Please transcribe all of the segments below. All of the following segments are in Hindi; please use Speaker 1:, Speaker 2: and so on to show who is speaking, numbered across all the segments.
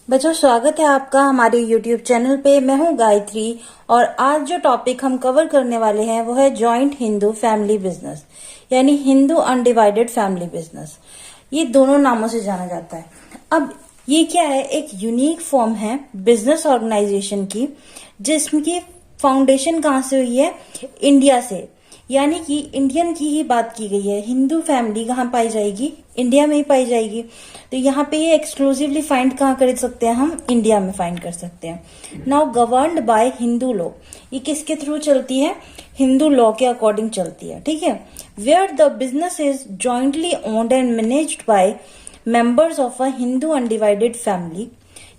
Speaker 1: बच्चों, स्वागत है आपका हमारे YouTube चैनल पे। मैं हूँ गायत्री और आज जो टॉपिक हम कवर करने वाले हैं वो है जॉइंट हिंदू फैमिली बिजनेस, यानी हिंदू अनडिवाइडेड फैमिली बिजनेस। ये दोनों नामों से जाना जाता है। अब ये क्या है? एक यूनिक फॉर्म है बिजनेस ऑर्गेनाइजेशन की, जिसकी फाउंडेशन कहाँ से हुई है? इंडिया से, यानी कि इंडियन की ही बात की गई है। हिंदू फैमिली कहाँ पाई जाएगी? इंडिया में ही पाई जाएगी। तो यहाँ पे ये एक्सक्लूसिवली फाइंड कहाँ कर सकते हैं? हम इंडिया में फाइंड कर सकते हैं। Now governed bye Hindu law, ये किसके थ्रू चलती है? हिंदू लॉ के अकॉर्डिंग चलती है, ठीक है। Where the business is jointly owned and managed by members of a Hindu undivided family.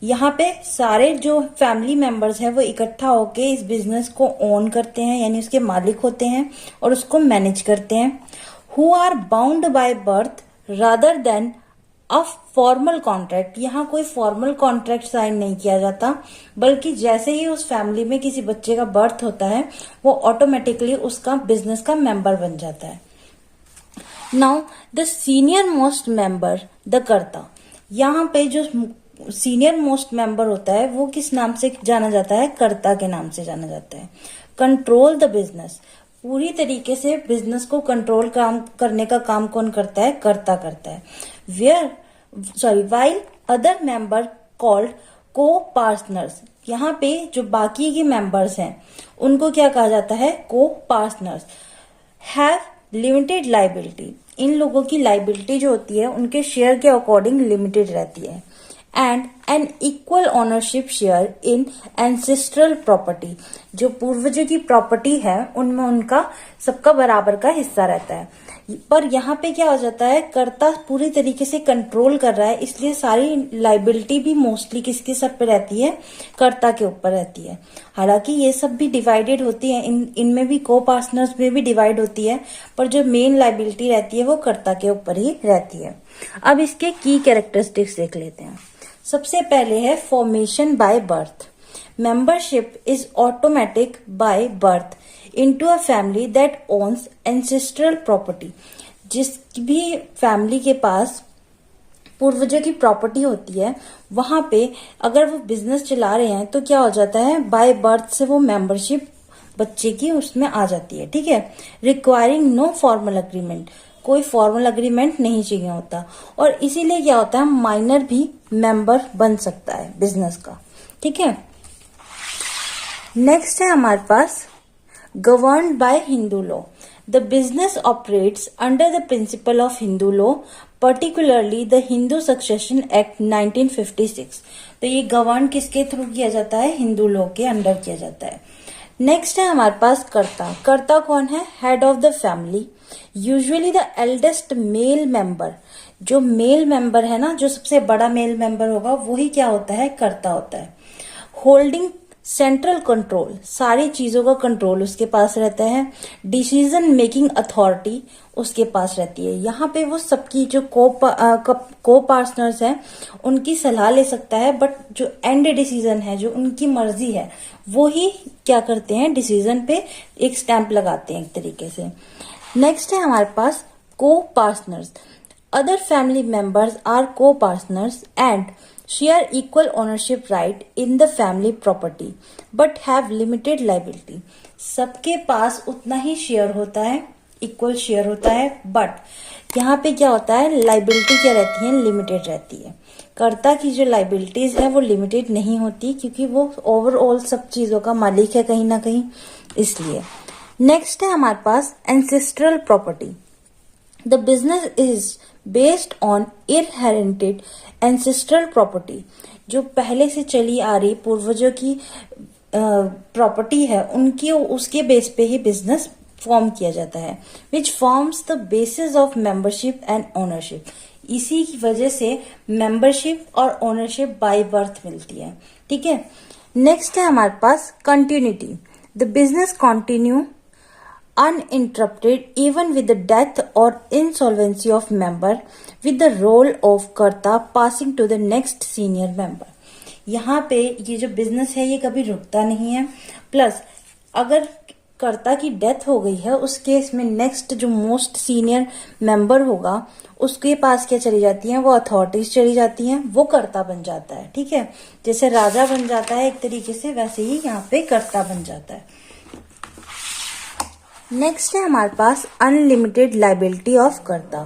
Speaker 1: यहाँ पे सारे जो फैमिली मेंबर्स हैं वो इकट्ठा होके इस बिजनेस को ओन करते हैं, यानी उसके मालिक होते हैं और उसको मैनेज करते हैं। Who are bound by birth rather than a formal contract. यहाँ कोई फॉर्मल कॉन्ट्रैक्ट साइन नहीं किया जाता, बल्कि जैसे ही उस फैमिली में किसी बच्चे का बर्थ होता है वो ऑटोमेटिकली उसका बिजनेस का मेंबर बन जाता है। Now the senior most member, the कर्ता। यहाँ पे जो सीनियर मोस्ट मेंबर होता है वो किस नाम से जाना जाता है? कर्ता के नाम से जाना जाता है। कंट्रोल द बिजनेस, पूरी तरीके से बिजनेस को कंट्रोल करने का काम कौन करता है? कर्ता करता है। वाइल अदर मेंबर कॉल्ड को पार्टनर्स। यहाँ पे जो बाकी के मेंबर्स हैं उनको क्या कहा जाता है? को पार्टनर्स। हैव लिमिटेड लाइबिलिटी, इन लोगों की लाइबिलिटी जो होती है उनके शेयर के अकॉर्डिंग लिमिटेड रहती है। And an equal ownership share in ancestral property, जो पूर्वजों की प्रॉपर्टी है उनमें उनका सबका बराबर का हिस्सा रहता है। पर यहाँ पे क्या हो जाता है? कर्ता पूरी तरीके से कंट्रोल कर रहा है, इसलिए सारी लाइबिलिटी भी मोस्टली किसके सर पे रहती है? कर्ता के ऊपर रहती है। हालांकि ये सब भी डिवाइडेड होती है, इनमें भी को पार्टनर्स में भी डिवाइड होती है, पर जो मेन लाइबिलिटी रहती है वो कर्ता के ऊपर ही रहती है। अब इसके की कैरेक्टरिस्टिक्स देख लेते हैं। सबसे पहले है formation by birth. Membership is automatic by birth into a family that owns ancestral property. जिस भी फैमिली के पास पूर्वजों की प्रॉपर्टी होती है वहां पे अगर वो बिजनेस चला रहे हैं तो क्या हो जाता है? बाय बर्थ से वो मेंबरशिप बच्चे की उसमें आ जाती है, ठीक है। रिक्वायरिंग नो फॉर्मल अग्रीमेंट, कोई फॉर्मल अग्रीमेंट नहीं चाहिए होता, और इसीलिए क्या होता है? माइनर भी मेंबर बन सकता है बिजनेस का, ठीक है। नेक्स्ट है हमारे पास governed by Hindu law. The business operates under the principle of Hindu law, particularly the Hindu Succession Act 1956। तो ये गवर्न किसके थ्रू किया जाता है? हिंदू लॉ के अंडर किया जाता है। नेक्स्ट है हमारे पास कर्ता। कर्ता कौन है? Head of the family, usually the eldest male member. जो मेल मेंबर है ना, जो सबसे बड़ा मेल मेंबर होगा वही क्या होता है? कर्ता होता है। होल्डिंग सेंट्रल कंट्रोल, सारी चीजों का कंट्रोल उसके पास रहता है। डिसीजन मेकिंग अथॉरिटी उसके पास रहती है। यहाँ पे वो सबकी जो को पार्टनर्स हैं उनकी सलाह ले सकता है, बट जो एंड डिसीजन है, जो उनकी मर्जी है, वो ही क्या करते हैं? डिसीजन पे एक स्टैंप लगाते हैं एक तरीके से। नेक्स्ट है हमारे पास co partners. Other family members are co partners and share equal ownership right in the family property but have limited liability। सबके पास उतना ही शेयर होता है, इक्वल शेयर होता है, बट यहाँ पे क्या होता है? लाइबिलिटी क्या रहती है? लिमिटेड रहती है। कर्ता की जो लाइबिलिटीज है वो लिमिटेड नहीं होती, क्योंकि वो ओवरऑल सब चीजों का मालिक है कहीं ना कहीं, इसलिए। नेक्स्ट है हमारे पास ancestral property. The business is based on inherited ancestral property, जो पहले से चली आ रही पूर्वजों की प्रॉपर्टी है उनकी, उसके बेस पे ही बिजनेस फॉर्म किया जाता है। Which forms the basis of membership and ownership. इसी की वजह से मेंबरशिप और ओनरशिप बाय बर्थ मिलती है, ठीक है। नेक्स्ट है हमारे पास continuity. The business continue uninterrupted even with the death or insolvency of member, with the role of कर्ता passing to the next senior member। यहाँ पे ये जो बिजनेस है ये कभी रुकता नहीं है। प्लस अगर कर्ता की डेथ हो गई है, उस केस में नेक्स्ट जो मोस्ट सीनियर मेंबर होगा उसके पास क्या चली जाती हैं, वो अथॉरिटीज चली जाती हैं, वो कर्ता बन जाता है। ठीक है, जैसे राजा बन जाता है एक तरीके से, वैसे ही यहाँ पे कर्ता बन जाता है। नेक्स्ट है हमारे पास unlimited liability of karta.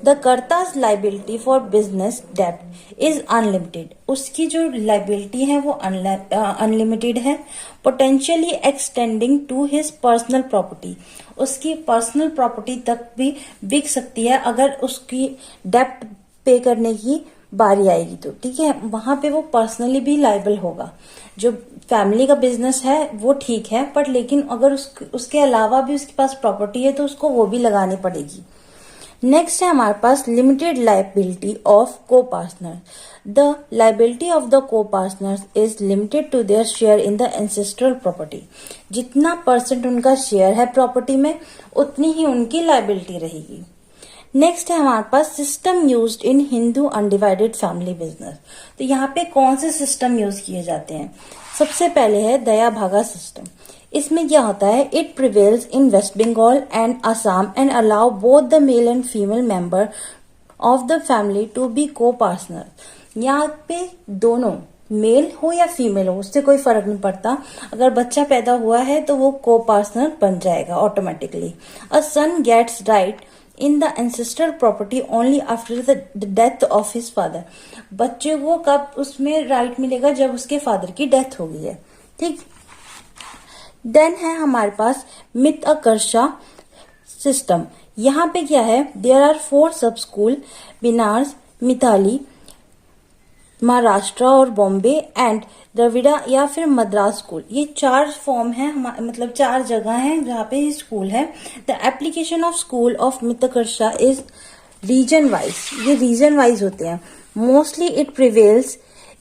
Speaker 1: The karta's liability for business डेब्ट इज अनलिमिटेड। उसकी जो लाइबिलिटी है वो अनलिमिटेड है, potentially extending to his personal property. उसकी पर्सनल प्रॉपर्टी तक भी बिक सकती है अगर उसकी डेब्ट पे करने की बारी आएगी तो। ठीक है, वहां पे वो पर्सनली भी लाइबल होगा। जो फैमिली का बिजनेस है वो ठीक है, पर लेकिन अगर उसके अलावा भी उसके पास प्रॉपर्टी है तो उसको वो भी लगानी पड़ेगी। नेक्स्ट है हमारे पास limited liability of co partner. The liability of the co partners is limited to their share in the ancestral property. जितना परसेंट उनका शेयर है प्रॉपर्टी में, उतनी ही उनकी लाइबिलिटी रहेगी। नेक्स्ट है हमारे पास system used in Hindu undivided family business. तो यहाँ पे कौन से सिस्टम यूज किए जाते हैं? सबसे पहले है दया भागा सिस्टम। इसमें क्या होता है, it prevails in West Bengal and Assam and allow both the male and female member of the family to be co partner. यहाँ पे दोनों मेल हो या फीमेल हो, उससे कोई फर्क नहीं पड़ता। अगर बच्चा पैदा हुआ है तो वो को पार्टनर बन जाएगा automatically. A son gets right in the ancestral property only after the death of his father. बच्चे को कब उसमें राइट मिलेगा? जब उसके फादर की डेथ हो गई है। ठीक, देन है हमारे पास मितकर्षा सिस्टम। यहाँ पे क्या है, देयर आर 4 सब स्कूल, बिनार्स, मिताली, महाराष्ट्र और बॉम्बे एंड द्रविड़ा या फिर मद्रास स्कूल। ये 4 फॉर्म है, मतलब 4 जगह हैं जहाँ पे ये स्कूल है। The application of school of Mitakshara is region wise. ये रीजन वाइज होते हैं। Mostly it prevails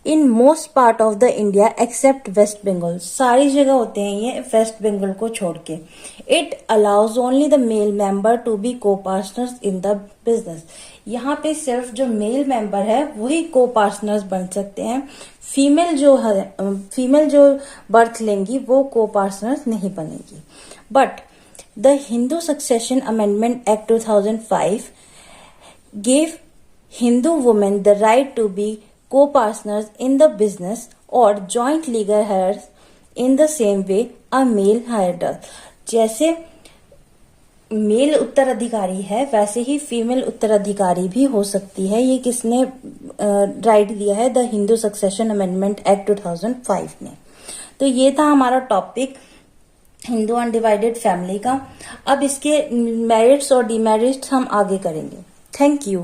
Speaker 1: in most part of the India except West Bengal. सारी जगह होते हैं ये वेस्ट बंगाल को छोड़ के। It allows only the male member to be co partners in the business. यहाँ पे सिर्फ जो मेल मेंबर है वही को पार्टनर्स बन सकते हैं। फीमेल जो बर्थ लेंगी वो को पार्टनर्स नहीं बनेगी। But the Hindu succession amendment act 2005 gave Hindu women the right to be co-partners in the business or joint legal heirs in the same way a male heir does। जैसे मेल उत्तराधिकारी है वैसे ही फीमेल उत्तराधिकारी भी हो सकती है। ये किसने राइट दिया है? The Hindu succession amendment act 2005 ने। तो ये था हमारा टॉपिक हिंदू अनडिवाइडेड फैमिली का। अब इसके मेरिट्स और डिमेरिट्स हम आगे करेंगे। Thank you.